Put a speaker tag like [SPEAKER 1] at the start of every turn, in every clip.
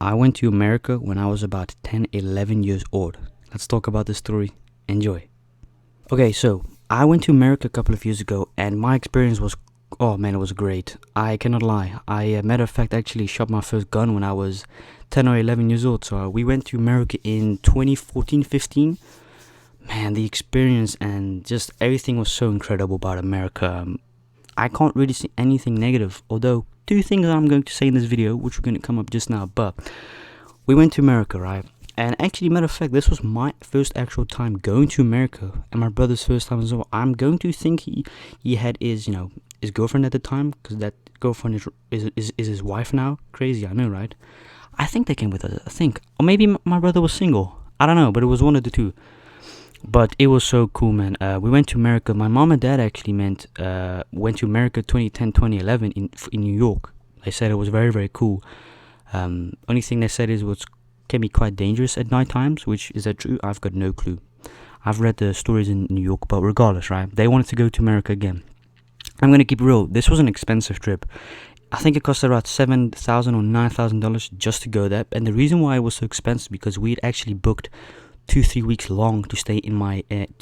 [SPEAKER 1] I went to America when I was about 10, 11 years old. Let's talk about this story. Enjoy. Okay, so I went to America a couple of years ago and my experience was, oh man, it was great. I cannot lie. Matter of fact, actually shot my first gun when I was 10 or 11 years old. So we went to America in 2014, 15. Man, the experience and just everything was so incredible about America. I can't really see anything negative, although two things that I'm going to say in this video, which are going to come up just now. But we went to America, right? And actually, matter of fact, this was my first actual time going to America, and my brother's first time as well. I'm going to think he had his his girlfriend at the time, because that girlfriend is his wife now. Crazy, I know, right? I think they came with us. I think, or maybe my brother was single. I don't know, but it was one of the two. But it was so cool, man. We went to America. My mom and dad actually went to America 2010, 2011 in New York. They said it was very, very cool. Only thing they said is it can be quite dangerous at night times, which is that true? I've got no clue. I've read the stories in New York, but regardless, right? They wanted to go to America again. I'm gonna keep it real. This was an expensive trip. I think it cost around $7,000 or $9,000 just to go there. And the reason why it was so expensive because we'd actually booked 2-3 weeks long to stay in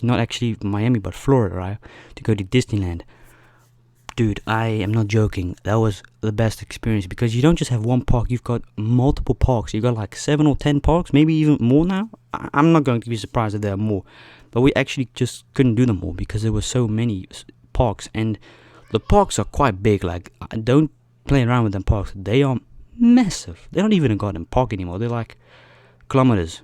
[SPEAKER 1] not actually Miami but Florida, right, to go to Disneyland. Dude, I am not joking, that was the best experience because you don't just have one park, you've got multiple parks. You got like 7 or 10 parks, maybe even more now. I'm not going to be surprised if there are more, but we actually just couldn't do them all because there were so many parks, and the parks are quite big. Like, don't play around with them parks, they are massive. They're not even a goddamn park anymore, they're like kilometers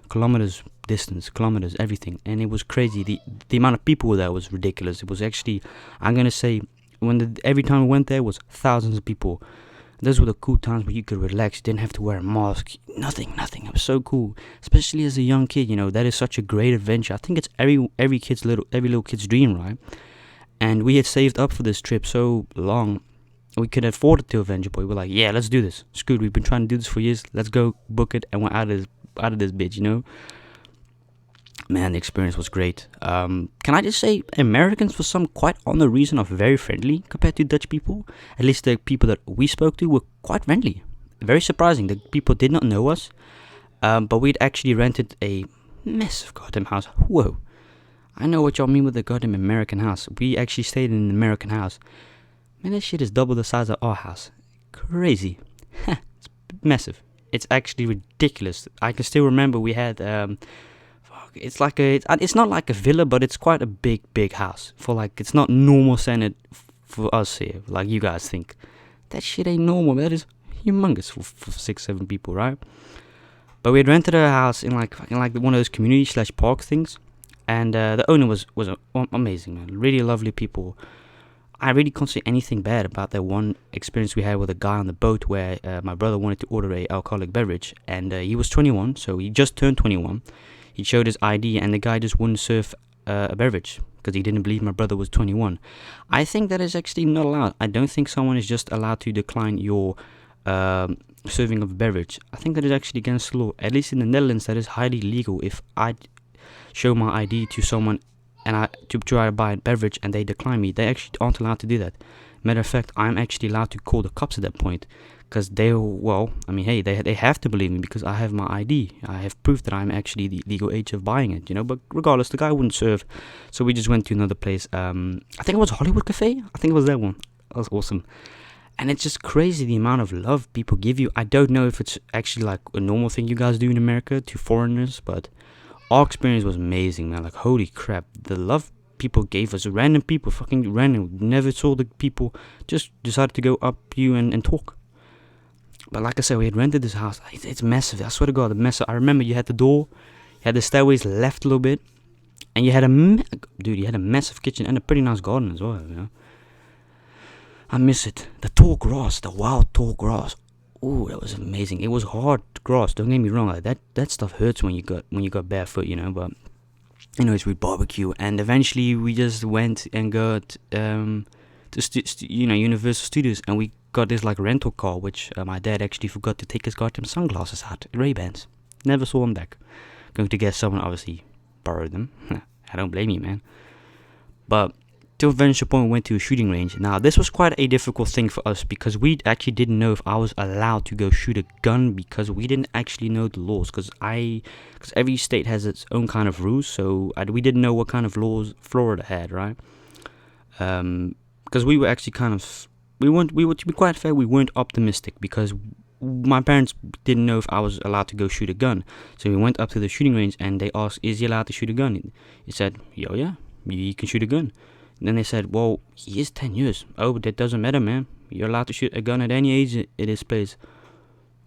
[SPEAKER 1] distance, kilometers, everything. And it was crazy. The amount of people there was ridiculous. It was actually, I'm gonna say, every time we went there was thousands of people. Those were the cool times where you could relax. You didn't have to wear a mask, nothing. It was so cool, especially as a young kid. That is such a great adventure. I think it's every little kid's dream, right? And we had saved up for this trip so long we could afford it to adventure, but we were like, yeah, let's do this. Screwed, we've been trying to do this for years, let's go book it, and we're out of this bitch. Man, the experience was great. Can I just say, Americans for some quite on the reason are very friendly compared to Dutch people. At least the people that we spoke to were quite friendly. Very surprising. The people did not know us, but we'd actually rented a massive goddamn house. Whoa, I know what y'all mean with the goddamn American house. We actually stayed in an American house. Man, that shit is double the size of our house. Crazy. It's massive. It's actually ridiculous. I can still remember we had it's not like a villa, but it's quite a big house. It's not normal standard for us here, like you guys think. That shit ain't normal. That is humongous for 6-7 people, right? But we had rented a house in like one of those community/park things, and the owner was amazing, man. Really lovely people. I really can't say anything bad about that one experience we had with a guy on the boat where my brother wanted to order a alcoholic beverage, and he was 21, so he just turned 21. He showed his ID, and the guy just wouldn't serve a beverage because he didn't believe my brother was 21. I think that is actually not allowed. I don't think someone is just allowed to decline your serving of a beverage. I think that is actually against the law. At least in the Netherlands, that is highly legal. If I show my ID to someone and I to try to buy a beverage and they decline me, they actually aren't allowed to do that. Matter of fact, I'm actually allowed to call the cops at that point. Because they have to believe me because I have my ID. I have proof that I'm actually the legal age of buying it, But regardless, the guy wouldn't serve, so we just went to another place. I think it was Hollywood Cafe. I think it was that one. That was awesome. And it's just crazy the amount of love people give you. I don't know if it's actually like a normal thing you guys do in America to foreigners, but our experience was amazing, man. Like, holy crap, the love people gave us. Random people, fucking random. Never saw the people. Just decided to go up you and talk. But like I said, we had rented this house. It's massive. I swear to God, massive. I remember you had the door, you had the stairways left a little bit, and you had you had a massive kitchen and a pretty nice garden as well. I miss it. The tall grass, the wild tall grass. Oh, that was amazing. It was hard grass. Don't get me wrong. Like that stuff hurts when you got barefoot, But anyways, we barbecue, and eventually we just went and got to Universal Studios, and we got this like rental car, which my dad actually forgot to take his goddamn sunglasses out, Ray-Bans. Never saw them back. Going to guess someone obviously borrowed them. I don't blame you, man. But till eventual point we went to a shooting range. Now this was quite a difficult thing for us because we actually didn't know if I was allowed to go shoot a gun because we didn't actually know the laws. Because every state has its own kind of rules, so we didn't know what kind of laws Florida had, right? Because we were actually we were, to be quite fair, we weren't optimistic because my parents didn't know if I was allowed to go shoot a gun. So we went up to the shooting range and they asked, "Is he allowed to shoot a gun?" He said, yeah, you can shoot a gun." And then they said, "Well, he is 10 years. Oh, but that doesn't matter, man. You're allowed to shoot a gun at any age in this place."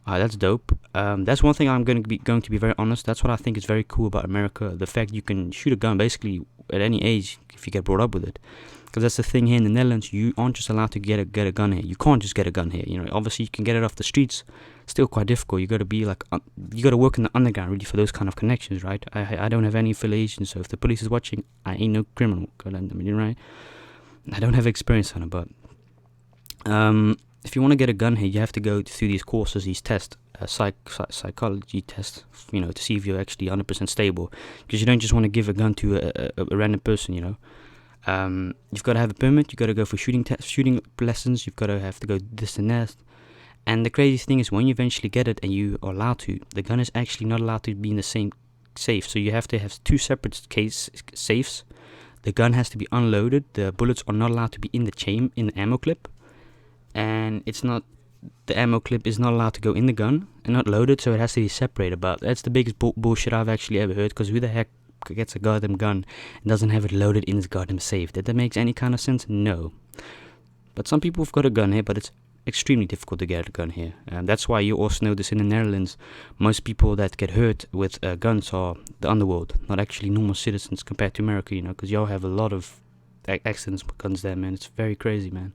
[SPEAKER 1] That's dope. That's one thing I'm going to be very honest. That's what I think is very cool about America. The fact you can shoot a gun basically at any age if you get brought up with it. Because that's the thing here in the Netherlands. You aren't just allowed to get a gun here. You can't just get a gun here. You know, obviously you can get it off the streets. Still quite difficult. You got to be like, you got to work in the underground really for those kind of connections, right? I don't have any affiliation, so if the police is watching, I ain't no criminal. I mean, right? I don't have experience on it, but if you want to get a gun here, you have to go through these courses, these tests, psychology tests, you know, to see if you're actually 100% stable. Because you don't just want to give a gun to a random person, you know. You've got to have a permit. You've got to go for shooting lessons. You've got to have to go this and that. And the crazy thing is, when you eventually get it and you are allowed to, the gun is actually not allowed to be in the same safe. So you have to have two separate safes. The gun has to be unloaded. The bullets are not allowed to be in the ammo clip. And the ammo clip is not allowed to go in the gun and not loaded, so it has to be separated. But that's the biggest bullshit I've actually ever heard, because who the heck gets a goddamn gun and doesn't have it loaded in his goddamn safe? That makes any kind of sense? No. But some people have got a gun here, but it's extremely difficult to get a gun here. And that's why you also notice in the Netherlands, most people that get hurt with guns are the underworld, not actually normal citizens compared to America, you know, because y'all have a lot of accidents with guns there, man. It's very crazy, man.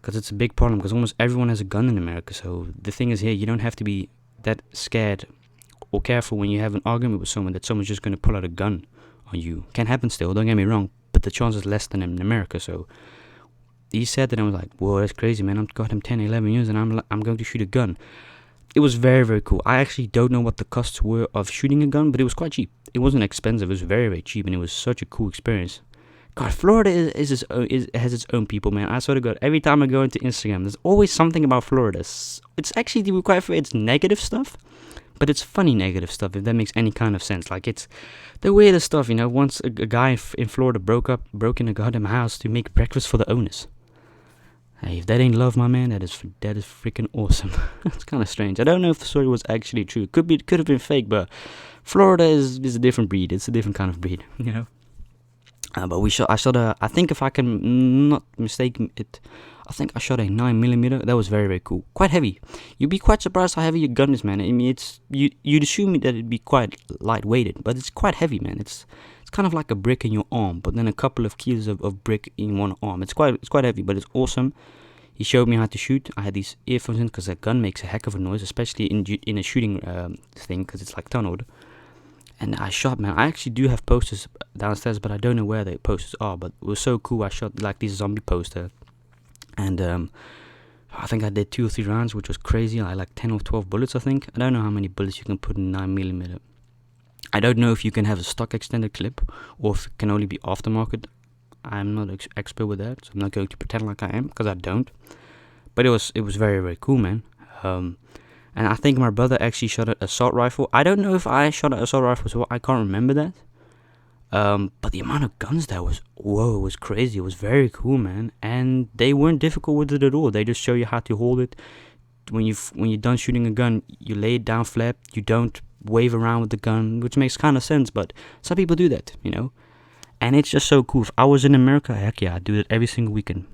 [SPEAKER 1] Because it's a big problem, because almost everyone has a gun in America. So the thing is here, you don't have to be that scared or careful when you have an argument with someone that someone's just going to pull out a gun on you. Can happen still, don't get me wrong, but the chance is less than in America. So he said that, I was like, whoa, that's crazy, man. I'm got him 10, 11 years and I'm going to shoot a gun. It was very, very cool. I actually don't know what the costs were of shooting a gun, but it was quite cheap. It wasn't expensive. It was very, very cheap, and it was such a cool experience. God, Florida has its own people, man. I swear to God, every time I go into Instagram, there's always something about Florida. It's actually, to be quite fair, it's negative stuff, but it's funny negative stuff, if that makes any kind of sense. Like, it's the weirdest stuff, you know. Once a guy in Florida broke in a goddamn house to make breakfast for the owners. Hey, if that ain't love, my man, that is freaking awesome. It's kind of strange. I don't know if the story was actually true. Could have been fake, but Florida is a different breed. It's a different kind of breed, you know. But I shot I think if I can not mistake it, I think I shot a 9mm. That was very, very cool. Quite heavy. You'd be quite surprised how heavy your gun is, man. I mean, you'd assume that it'd be quite lightweighted, but it's quite heavy, man. It's kind of like a brick in your arm, but then a couple of kilos of brick in one arm. It's quite heavy, but it's awesome. He showed me how to shoot. I had these earphones in because that gun makes a heck of a noise, especially in a shooting thing, because it's like tunneled. And I shot, man. I actually do have posters downstairs, but I don't know where the posters are. But it was so cool. I shot like this zombie poster, and I think I did 2 or 3 rounds, which was crazy. I like 10 or 12 bullets, I think. I don't know how many bullets you can put in 9mm. I don't know if you can have a stock extended clip or if it can only be aftermarket. I'm not expert with that, so I'm not going to pretend like I am, because I don't. But it was very, very cool, man. And I think my brother actually shot an assault rifle. I don't know if I shot an assault rifle, so I can't remember that. But the amount of guns there was crazy. It was very cool, man. And they weren't difficult with it at all. They just show you how to hold it. When you're done shooting a gun, you lay it down flat. You don't wave around with the gun, which makes kind of sense. But some people do that, you know. And it's just so cool. If I was in America, heck yeah, I'd do it every single weekend.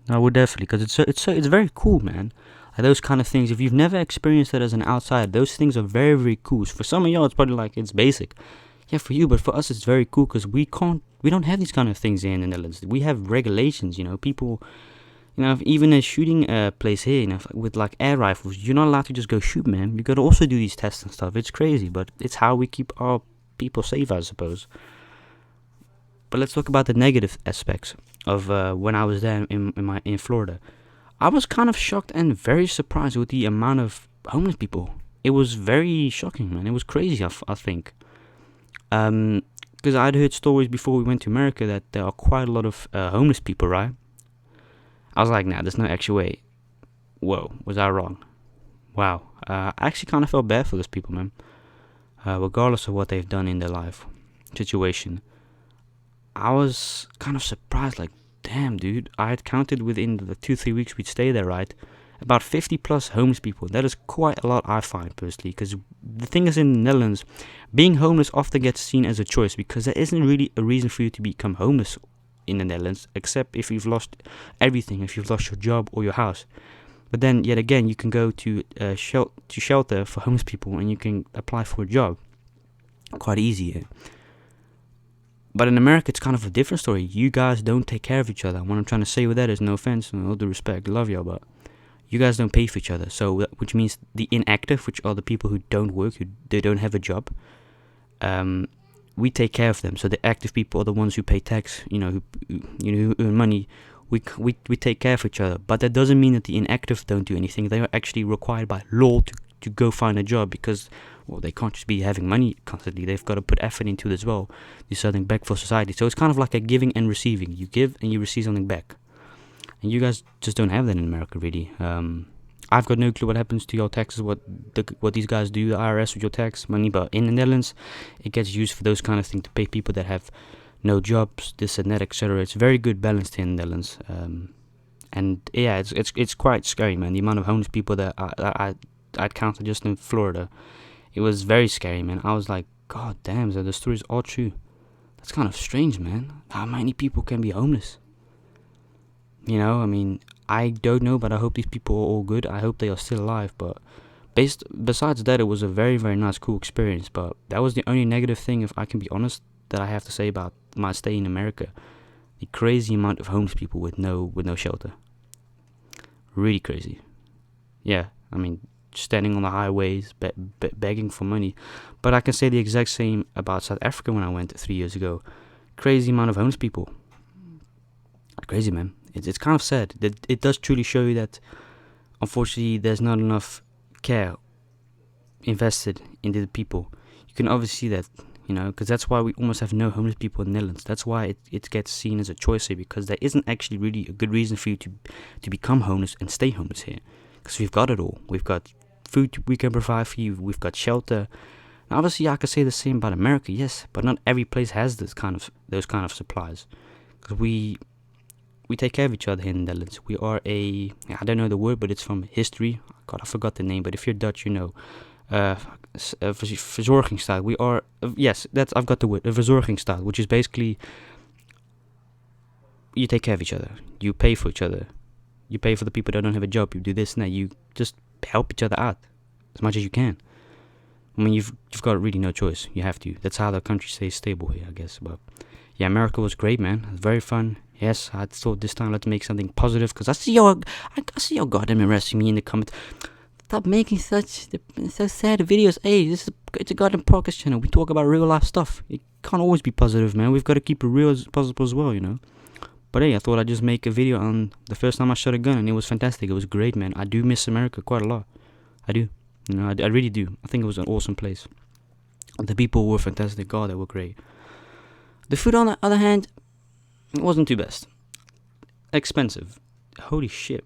[SPEAKER 1] I would definitely, because it's very cool, man. Those kind of things, if you've never experienced that as an outsider, those things are very, very cool. For some of y'all, it's probably like, it's basic. Yeah, for you, but for us, it's very cool, because we don't have these kind of things here in the Netherlands. We have regulations, you know. People, you know, even a shooting place here, you know, with like air rifles, you're not allowed to just go shoot, man. You got to also do these tests and stuff. It's crazy, but it's how we keep our people safe, I suppose. But let's talk about the negative aspects of when I was there in Florida. I was kind of shocked and very surprised with the amount of homeless people. It was very shocking, man. It was crazy, I think. because I'd heard stories before we went to America that there are quite a lot of homeless people, right? I was like, nah, there's no actual way. Whoa, was I wrong? Wow. I actually kind of felt bad for those people, man. Regardless of what they've done in their life situation, I was kind of surprised, like, damn, dude. I had counted within the 2-3 weeks we'd stay there, right? About 50 plus homeless people. That is quite a lot, I find, personally, because the thing is, in the Netherlands, being homeless often gets seen as a choice, because there isn't really a reason for you to become homeless in the Netherlands, except if you've lost everything, if you've lost your job or your house. But then, yet again, you can go to shelter for homeless people, and you can apply for a job. Quite easy. Yeah? But in America, it's kind of a different story. You guys don't take care of each other. What I'm trying to say with that is, no offense, and all due respect, love y'all, but you guys don't pay for each other. So, which means the inactive, which are the people who don't work, they don't have a job, we take care of them. So the active people are the ones who pay tax, who earn money. We take care of each other. But that doesn't mean that the inactive don't do anything. They are actually required by law to go find a job, because, well, they can't just be having money constantly. They've got to put effort into it as well. Do something back for society. So it's kind of like a giving and receiving. You give and you receive something back. And you guys just don't have that in America, really. I've got no clue what happens to your taxes, what these guys do, the IRS, with your tax money. But in the Netherlands, it gets used for those kind of things, to pay people that have no jobs, this and that, etc. It's very good balanced in the Netherlands. And yeah, it's quite scary, man. The amount of homeless people that I'd counted just in Florida, it was very scary, man. I was like, God damn, so the stories are true. That's kind of strange, man. How many people can be homeless? I mean, I don't know, but I hope these people are all good. I hope they are still alive. But besides that, it was a very, very nice, cool experience. But that was the only negative thing, if I can be honest, that I have to say about my stay in America. The crazy amount of homeless people with no shelter. Really crazy. Yeah, I mean, standing on the highways, begging for money. But I can say the exact same about South Africa when I went 3 years ago. Crazy amount of homeless people. Crazy, man. It's kind of sad. It does truly show you that, unfortunately, there's not enough care invested into the people. You can obviously see that, because that's why we almost have no homeless people in the Netherlands. That's why it gets seen as a choice here, because there isn't actually really a good reason for you to become homeless and stay homeless here. Because we've got it all. We've got food we can provide for you. We've got shelter. Now, obviously, I could say the same about America, yes, but not every place has those kind of supplies. Because we take care of each other here in the Netherlands. We are I don't know the word, but it's from history. God, I forgot the name, but if you're Dutch, you know. Verzorgingsstaat. We are, yes, I've got the word, a verzorgingsstaat, which is basically, you take care of each other. You pay for each other. You pay for the people that don't have a job. You do this and that. You just help each other out as much as you can. I mean, you've got really no choice. You have to. That's how the country stays stable here, I guess. But yeah, America was great, man. It was very fun. Yes, I thought this time let's make something positive, because I see y'all goddamn harassing me in the comments. Stop making so sad videos. Hey, it's a goddamn podcast channel. We talk about real life stuff. It can't always be positive, man. We've got to keep it real as possible as well, But hey, I thought I'd just make a video on the first time I shot a gun, and it was fantastic. It was great, man. I do miss America quite a lot. I do. I really do. I think it was an awesome place. The people were fantastic. God, they were great. The food, on the other hand, wasn't too best. Expensive. Holy shit.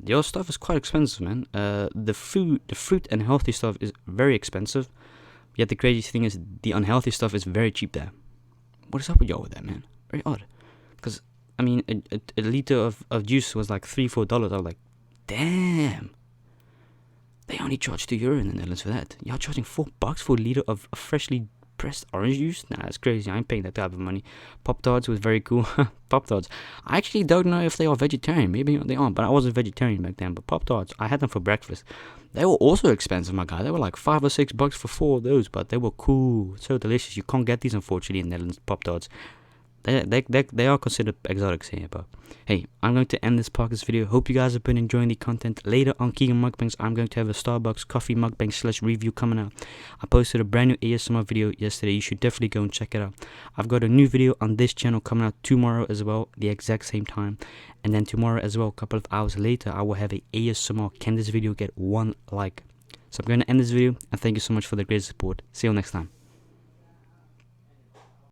[SPEAKER 1] Your stuff is quite expensive, man. The fruit and healthy stuff is very expensive. Yet the crazy thing is, the unhealthy stuff is very cheap there. What is up with y'all with that, man? Very odd. Because, I mean, a liter of juice was like $3-4. I was like, damn. They only charge €2 in the Netherlands for that. Y'all charging $4 for a liter of freshly pressed orange juice? Nah, that's crazy. I ain't paying that type of money. Pop-Tarts was very cool. Pop-Tarts. I actually don't know if they are vegetarian. Maybe they aren't, but I wasn't vegetarian back then. But Pop-Tarts, I had them for breakfast. They were also expensive, my guy. They were like $5 or $6 for 4 of those, but they were cool. So delicious. You can't get these, unfortunately, in the Netherlands. Pop-Tarts. They are considered exotics here, but hey, I'm going to end this podcast video. Hope you guys have been enjoying the content. Later on Keegan Mukbangs, I'm going to have a Starbucks coffee mukbang / review coming out. I posted a brand new ASMR video yesterday. You should definitely go and check it out. I've got a new video on this channel coming out tomorrow as well, the exact same time. And then tomorrow as well, a couple of hours later, I will have a ASMR. Can this video get 1 like? So I'm going to end this video, and thank you so much for the great support. See you next time.